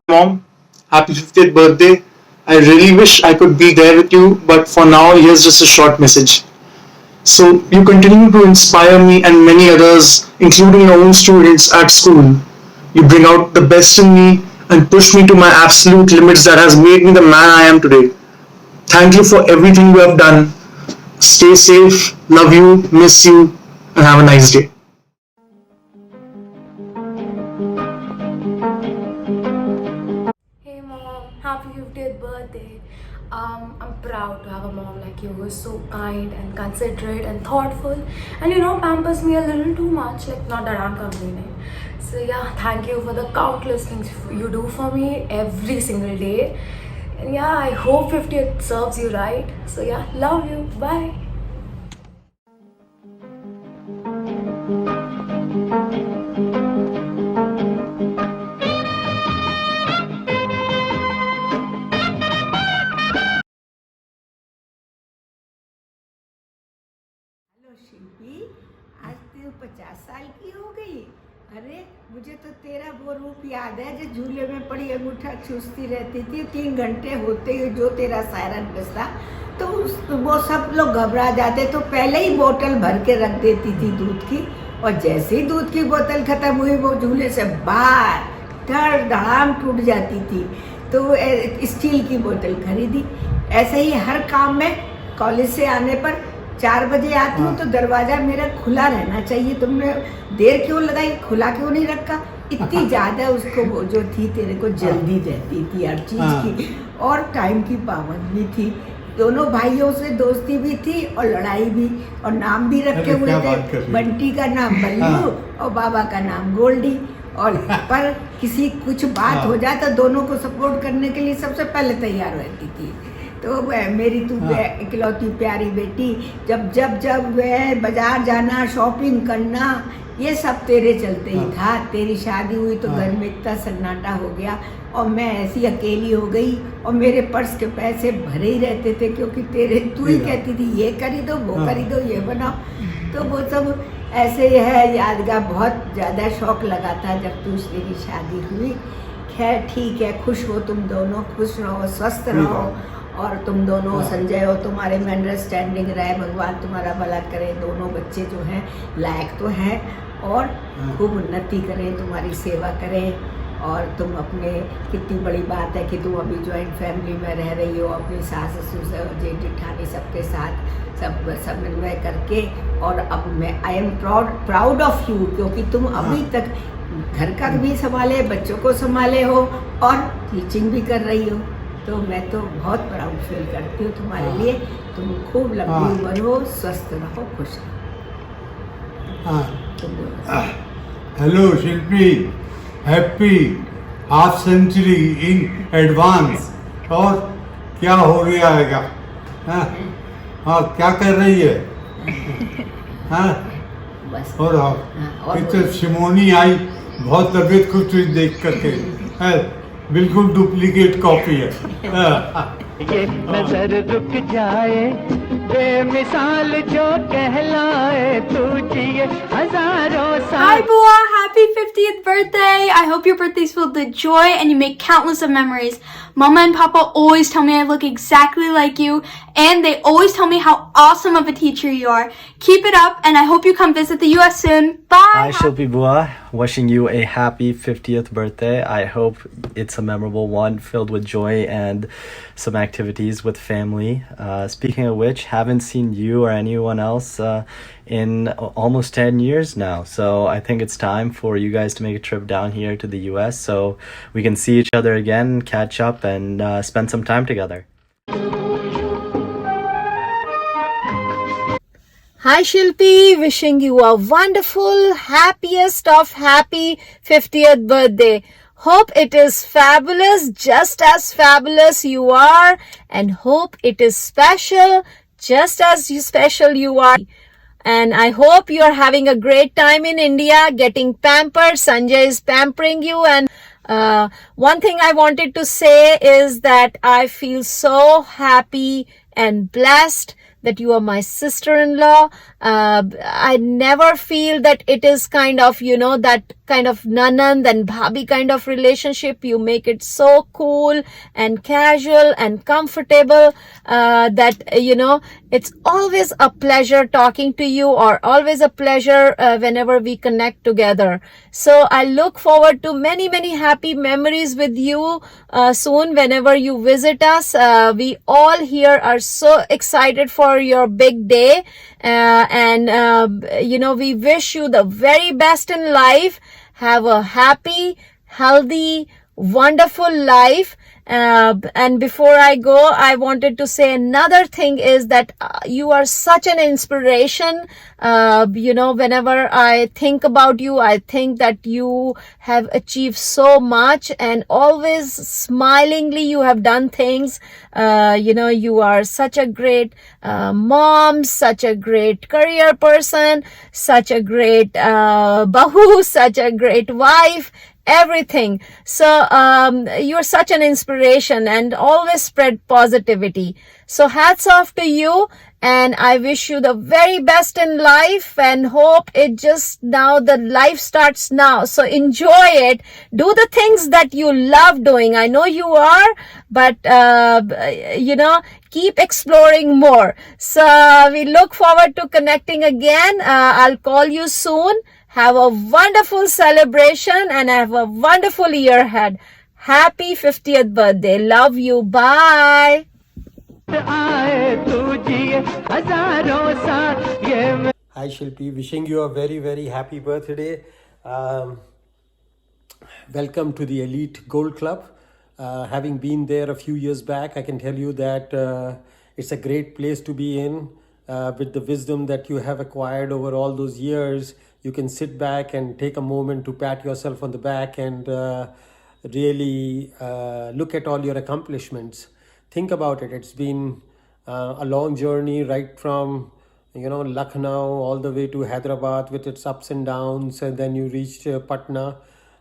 Mom, happy 50th birthday. I really wish I could be there with you, but for now, here's just a short message. So, you continue to inspire me and many others, including your own students at school. You bring out the best in me and push me to my absolute limits that has made me the man I am today. Thank you for everything you have done. Stay safe, love you, miss you, and have a nice day. Hey mom, happy 50th birthday. I'm proud to have a mom like you who is so kind and considerate and thoughtful and pampers me a little too much, like not that I'm complaining. So yeah, thank you for the countless things you do for me every single day. And yeah, I hope 50th serves you right. So yeah, love you. Bye. Hello Shilpi, आज तू 50 साल की हो गई। अरे मुझे तो तेरा वो रूप याद है जो झूले में पड़ी अंगूठा चूसती रहती थी। 3 घंटे होते ही जो तेरा सायरन बजता तो वो सब लोग घबरा जाते, तो पहले ही बोतल भर के रख देती थी दूध की, और जैसे ही दूध की बोतल खत्म हुई वो झूले से बाहर धड़ धड़ाम टूट जाती थी। तो स्टील की बोतल खरीदी। ऐसे ही हर काम में कॉलेज से आने पर 4 बजे आती हूँ तो दरवाजा मेरा खुला रहना चाहिए। तुमने देर क्यों लगाई, खुला क्यों नहीं रखा? इतनी ज्यादा उसको वो जो थी तेरे को जल्दी रहती थी हर चीज की, और टाइम की पाबंदी थी। दोनों भाइयों से दोस्ती भी थी और लड़ाई भी, और नाम भी रखे हुए थे। बंटी का नाम बल्लू और बाबा का नाम गोल्डी। और पर किसी कुछ बात हो जाए तो दोनों को सपोर्ट करने के लिए सबसे पहले तैयार रहती थी। तो मेरी तू इकलौती प्यारी बेटी, जब जब जब वह बाजार जाना, शॉपिंग करना, ये सब तेरे चलते ही था। तेरी शादी हुई तो घर में इतना सन्नाटा हो गया और मैं ऐसी अकेली हो गई, और मेरे पर्स के पैसे भरे ही रहते थे, क्योंकि तू ही कहती थी ये खरीदो, वो खरीदो, ये बनाओ। तो वो सब ऐसे ही है यादगार। बहुत ज़्यादा शौक लगा था जब तेरी शादी हुई। खैर ठीक है, खुश हो तुम दोनों, खुश रहो, स्वस्थ रहो, और तुम दोनों संजय हो, तुम्हारे में अंडरस्टैंडिंग रहे, भगवान तुम्हारा भला करे। दोनों बच्चे जो हैं लायक तो हैं और खूब उन्नति करें, तुम्हारी सेवा करें। और तुम अपने, कितनी बड़ी बात है कि तुम अभी जॉइंट फैमिली में रह रही हो, अपनी सास ससुर से जेठ जेठानी सबके साथ सब समन्वय करके। और अब मैं I am proud of you, क्योंकि तुम अभी तक घर का भी संभाले, बच्चों को संभाले हो और टीचिंग भी कर रही हो। तो मैं तो बहुत प्राउड फील करती हूँ तुम्हारे लिए। तुम खूब लंबी उम्र हो, स्वस्थ रहो, खुश रहो। Hello Shilpi, happy half century in advance. और क्या हो गया है क्या? हाँ, क्या कर रही है? हाँ बस। और तो शिमोनी आई, बहुत तबीयत खुश हुई देख करके। बिल्कुल डुप्लीकेट कॉपी है। ये नजर रुक जाए, बेमिसाल जो कहलाए, तू जिए हजारों साल। Hi Bua, happy 50th birthday! I hope your birthday's filled with joy and you make countless of memories. Mama and Papa always tell me I look exactly like you, and they always tell me how awesome of a teacher you are. Keep it up, and I hope you come visit the US soon. Bye! Hi Shilpi Bua, wishing you a happy 50th birthday. I hope it's a memorable one filled with joy and some activities with family. Speaking of which, haven't seen you or anyone else in almost 10 years now. So I think it's time for you guys to make a trip down here to the US so we can see each other again, catch up, and spend some time together. Hi Shilpi, wishing you a wonderful, happiest of happy 50th birthday. Hope it is fabulous, just as fabulous you are, and hope it is special, just as special you are. And I hope you are having a great time in India, getting pampered. Sanjay is pampering you. And one thing I wanted to say is that I feel so happy and blessed that you are my sister-in-law. I never feel that it is kind of, that kind of nanand and bhabhi kind of relationship. You make it so cool and casual and comfortable that, it's always a pleasure talking to you, or always a pleasure whenever we connect together. So I look forward to many, many happy memories with you soon whenever you visit us. We all here are so excited for your big day, we wish you the very best in life. Have a happy, healthy, wonderful life. And before I go, I wanted to say another thing is that you are such an inspiration. Whenever I think about you, I think that you have achieved so much, and always smilingly you have done things. You are such a great mom, such a great career person, such a great bahu, such a great wife, everything. So you're such an inspiration and always spread positivity. So hats off to you, and I wish you the very best in life, and hope it just now, the life starts now. So enjoy it. Do the things that you love doing. I know you are, but keep exploring more. So we look forward to connecting again. I'll call you soon. Have a wonderful celebration and have a wonderful year ahead. Happy 50th birthday. Love you. Bye. Hi Shilpi, wishing you a very, very happy birthday. Welcome to the Elite Gold Club. Having been there a few years back, I can tell you that it's a great place to be in. With the wisdom that you have acquired over all those years, you can sit back and take a moment to pat yourself on the back and really look at all your accomplishments. Think about it. It's been a long journey, right from Lucknow all the way to Hyderabad with its ups and downs, and then you reached Patna.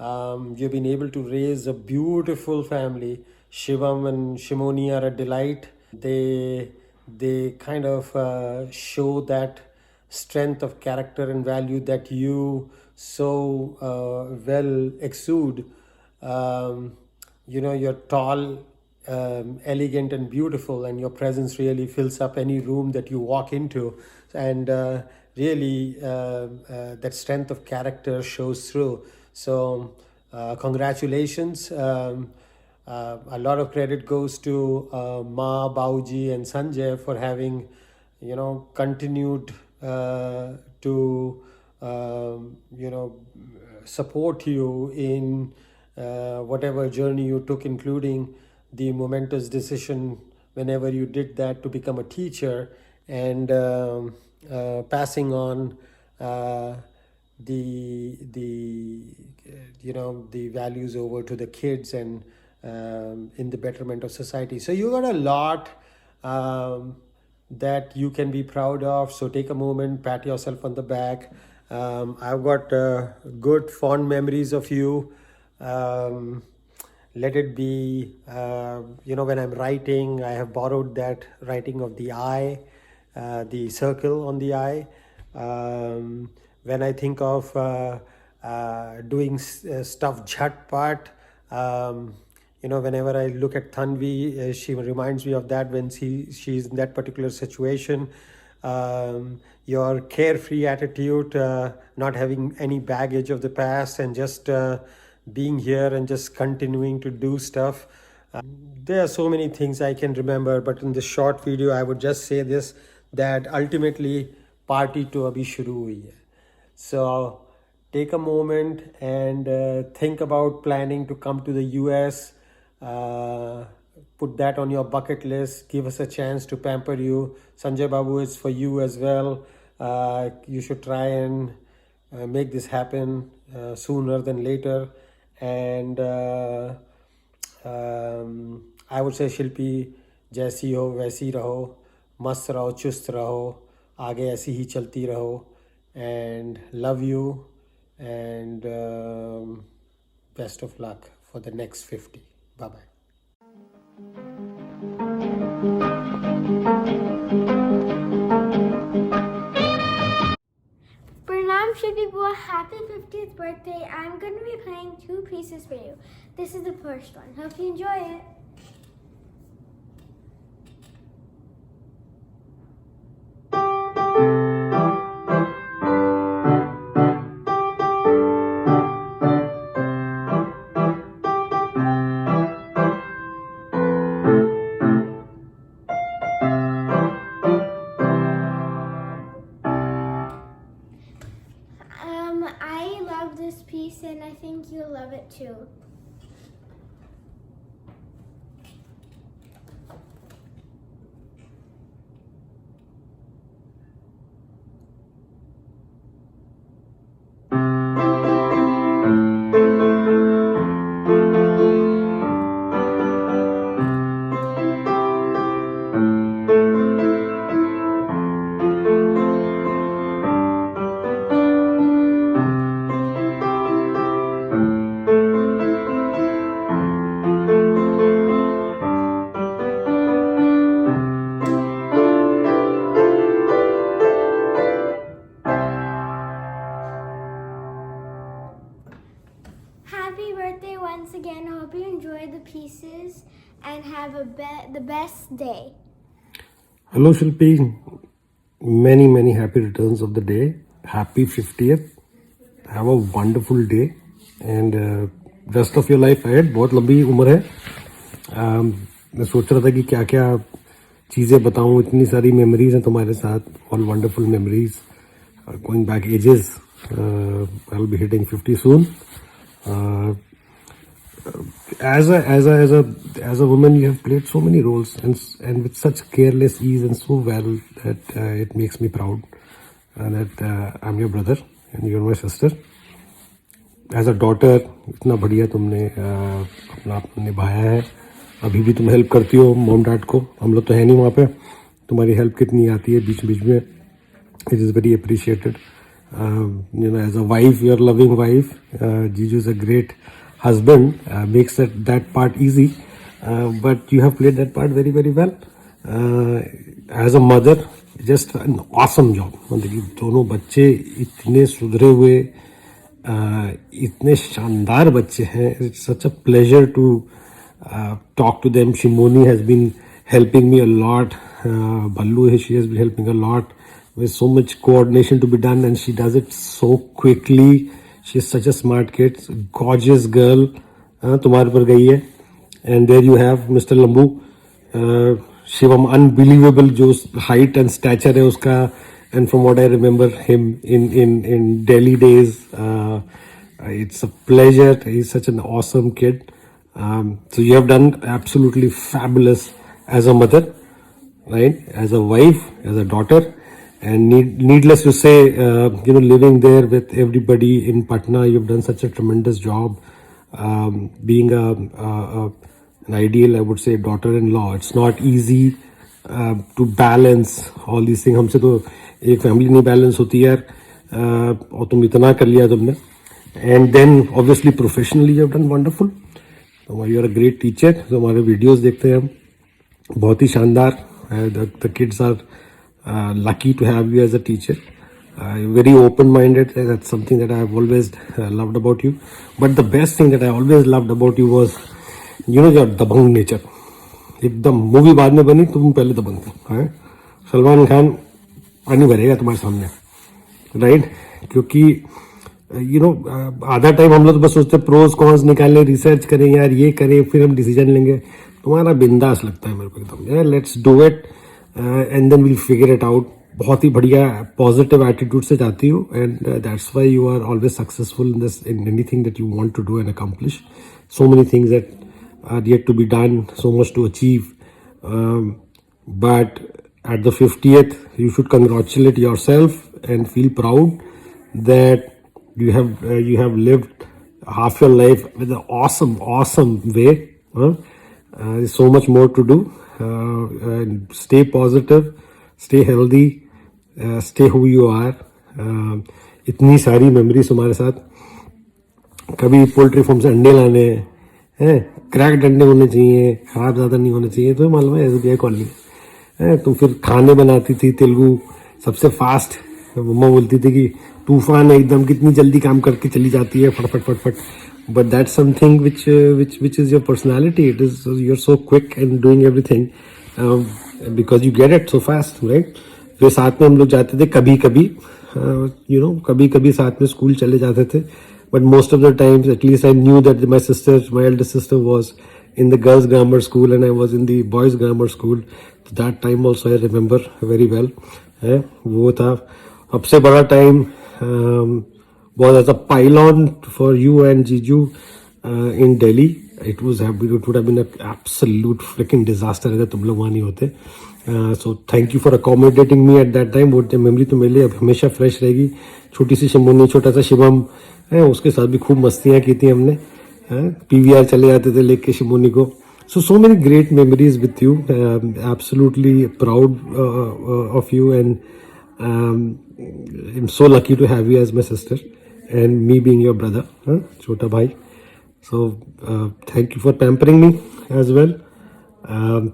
You've been able to raise a beautiful family. Shivam and Shimoni are a delight. They kind of show that strength of character and value that you so well exude. You're tall, elegant and beautiful, and your presence really fills up any room that you walk into, and really that strength of character shows through. So congratulations. A lot of credit goes to Ma, Bauji and Sanjay for having continued to support you in whatever journey you took, including the momentous decision whenever you did that to become a teacher, and passing on the values over to the kids, and in the betterment of society. So you got a lot that you can be proud of. So take a moment, pat yourself on the back. I've got good fond memories of you. Let it be, when I'm writing, I have borrowed that writing of the eye, the circle on the eye. When I think of doing stuff jhatpat, whenever I look at Tanvi, she reminds me of that when she's in that particular situation. Your carefree attitude, not having any baggage of the past, and just being here and just continuing to do stuff. There are so many things I can remember, but in this short video, I would just say this, that ultimately, party to abhi shuru hui hai. So take a moment and think about planning to come to the US. Put that on your bucket list. Give us a chance to pamper you. Sanjay Babu is for you as well. You should try and make this happen sooner than later. And I would say शिल्पी जैसी हो वैसी रहो, मस्त रहो, चुस्त रहो, आगे ऐसी ही चलती रहो. And love you, and best of luck for the next 50. Bye bye. Pranam Shruti Bua, happy 50th birthday. I'm going to be playing 2 pieces for you. This is the first one. Hope you enjoy it. I love this piece and I think you'll love it too. Happy birthday once again. I hope you enjoy the pieces and have the best day. Hello Shilpi, many happy returns of the day. Happy 50th. Have a wonderful day and rest of your life ahead. बहुत लंबी उम्र है. मैं सोच रहा था कि क्या क्या चीज़ें बताऊं. इतनी सारी मेमोरीज हैं तुम्हारे साथ. All wonderful memories. Going back ages. I'll be hitting 50 soon. As a woman, you have played so many roles and with such careless ease and so well that it makes me proud that I'm your brother and you're my sister. As a daughter, इतना बढ़िया तुमने अपना निभाया है. अभी भी तुम help करती हो मॉम डैड को. हम लोग तो है नहीं वहाँ पे. तुम्हारी हेल्प कितनी आती है बीच बीच में. It is very appreciated. As a wife, you're a loving wife. Jiju is a great husband. Makes that part easy. But you have played that part very well. As a mother, just an awesome job. मतलब दोनों बच्चे इतने सुधरे हुए, इतने शानदार बच्चे हैं. It's such a pleasure to talk to them. Shimoni has been helping me a lot. Ballu, she has been helping a lot. With so much coordination to be done and she does it so quickly. She's such a smart kid, gorgeous girl. तुम्हारे पर गई है. And there you have Mr. Lambu. Shivam, unbelievable जो height and stature है उसका. And from what I remember him in Delhi days, it's a pleasure. He's such an awesome kid. So you have done absolutely fabulous as a mother, right? As a wife, as a daughter. And needless to say, living there with everybody in Patna, you've done such a tremendous job. Being an ideal, I would say, daughter-in-law, it's not easy to balance all these things. हमसे तो एक family नहीं balance होती यार. और तुम इतना कर लिया तुमने. And then obviously professionally you have done wonderful. You are a great teacher. तो हमारे videos देखते हैं हम. बहुत ही शानदार. The kids are lucky to have you as a teacher. Very open-minded. That's something that I have always loved about you. But the best thing that I always loved about you was, your dabang nature. एकदम movie बाद में बनी, तुम पहले दबंग थे. सलमान खान पानी भरेगा तुम्हारे सामने, राइट? क्योंकि आधा टाइम हम लोग तो बस सोचते प्रोज कॉन्स निकालें, रिसर्च करें, यार ये करें, फिर हम डिसीजन लेंगे. तुम्हारा बिंदास लगता है मेरे को एकदम. Let's do it and then will figure it out. बहुत ही बढ़िया पॉजिटिव एटीट्यूड से जाती हो and that's why you are always successful in this, in anything that you want to do and accomplish. So many things that are yet to be done, so much to achieve, but at the 50th you should congratulate yourself and feel proud that you have lived half your life with an awesome way. There's so much more to do. And stay positive, stay healthy, stay who you are. इतनी सारी memories हमारे साथ. कभी poultry farm से अंडे लाने हैं, cracked अंडे होने चाहिए, खराब ज़्यादा नहीं होने चाहिए. तो मालूम है SBI कॉलोनी है. तुम फिर खाने बनाती थी तेलुगु सबसे फास्ट. मम्मा बोलती थी कि तूफान है एकदम, कितनी जल्दी काम करके चली जाती है, फटफट. But that's something which is your personality. It is, you're so quick and doing everything because you get it so fast, right? फिर साथ में हम लोग जाते थे कभी कभी साथ में स्कूल चले जाते थे. But most of the times, at least I knew that my eldest sister was in the girls' grammar school and I was in the boys' grammar school. So that time also I remember very well. वो था. सबसे बड़ा time was as a pylon for you and Jiju in Delhi. It would have been an absolute freaking disaster अगर तुम लोग वहाँ नहीं होते. So thank you for accommodating me at that time. वो मेमोरी तो मेरे लिए हमेशा फ्रेश रहेगी. छोटी सी शिमोनी, छोटा सा शिवम है, उसके साथ भी खूब मस्तियाँ की थी हमने. PVR चले जाते थे लेके शिमोनी को. So many great memories with you. Absolutely proud of you and I'm so lucky to have you as my sister and me being your brother, chota bhai. So thank you for pampering me as well.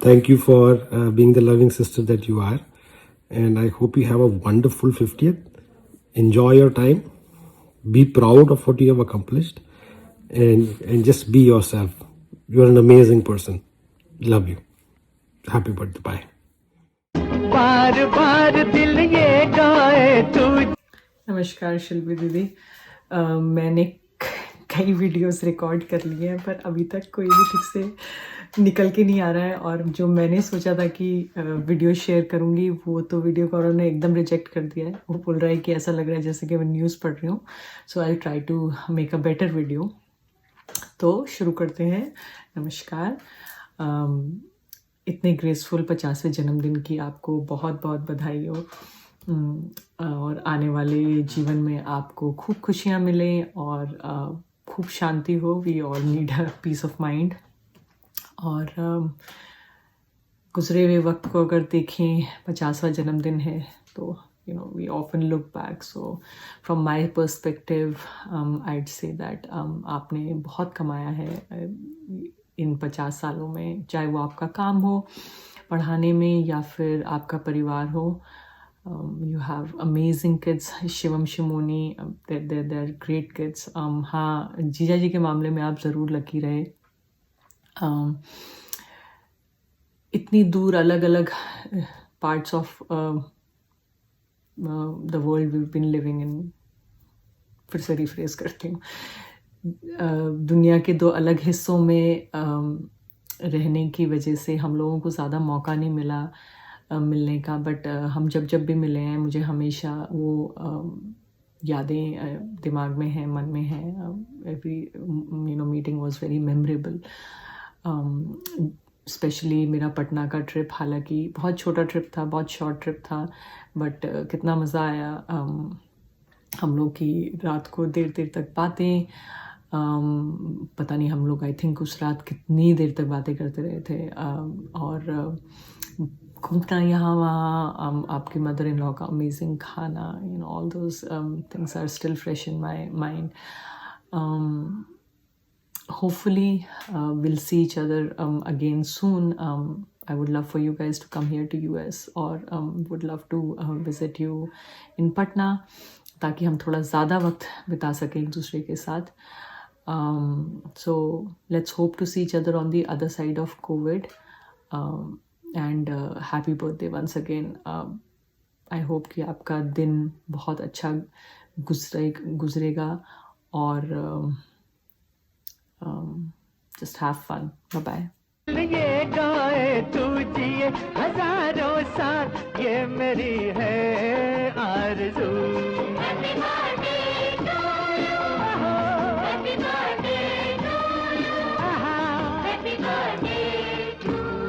Thank you for being the loving sister that you are, and I hope you have a wonderful 50th. Enjoy your time, be proud of what you have accomplished, and just be yourself. You're an amazing person. Love you. Happy birthday. Bye. बार बार दिल ये गाए तू. नमस्कार शिल्पी दीदी. मैंने कई videos record कर लिए हैं पर अभी तक कोई भी ठीक से निकल के नहीं आ रहा है. और जो मैंने सोचा था कि वीडियो शेयर करूँगी वो तो वीडियो कॉलर ने एकदम रिजेक्ट कर दिया है. वो बोल रहा है कि ऐसा लग रहा है जैसे कि मैं न्यूज़ पढ़ रही हूँ. So I try to make a better video. तो शुरू करते हैं. नमस्कार. इतने ग्रेसफुल 50वें जन्मदिन की आपको बहुत बहुत बधाई हो. और आने वाले जीवन में आपको खूब खुशियाँ मिलें और खूब शांति हो. We all need a peace of mind. और गुजरे हुए वक्त को अगर देखें, 50वां जन्मदिन है तो we often look back. So from my perspective, I'd say that आपने बहुत कमाया है इन 50 सालों में, चाहे वो आपका काम हो, पढ़ाने में, या फिर आपका परिवार हो. You have amazing kids. Shivam, शिमोनी, they're great kids. हाँ, जीजा जी के मामले में आप ज़रूर लकी रहे. इतनी दूर अलग अलग parts of the world we been living in. फिर से रिफ्रेज करती हूँ. दुनिया के दो अलग हिस्सों में रहने की वजह से हम लोगों को ज़्यादा मौका नहीं मिला मिलने का. बट हम जब भी मिले हैं, मुझे हमेशा वो यादें दिमाग में हैं, मन में हैं. Every meeting was very memorable. Specially मेरा पटना का ट्रिप, हालांकि बहुत छोटा ट्रिप था, बहुत शॉर्ट ट्रिप था, बट कितना मज़ा आया. हम लोग की रात को देर तक बातें. पता नहीं हम लोग आई थिंक उस रात कितनी देर तक बातें करते रहे थे. और घूमना यहाँ वहाँ, आपकी मदर इन लॉ का अमेजिंग खाना, all those things are still fresh in my mind. Hopefully we'll see each other again soon. I would love for you guys to come here to US, or would love to visit you in Patna, ताकि हम थोड़ा ज़्यादा वक्त बिता सकें एक दूसरे के साथ. So let's hope to see each other on the other side of COVID. And happy birthday once again. I hope कि आपका दिन बहुत अच्छा गुजरेगा. और just have fun. Bye bye. ये गाए तू जिए हजारों साल, ये मेरी है आरज़ू.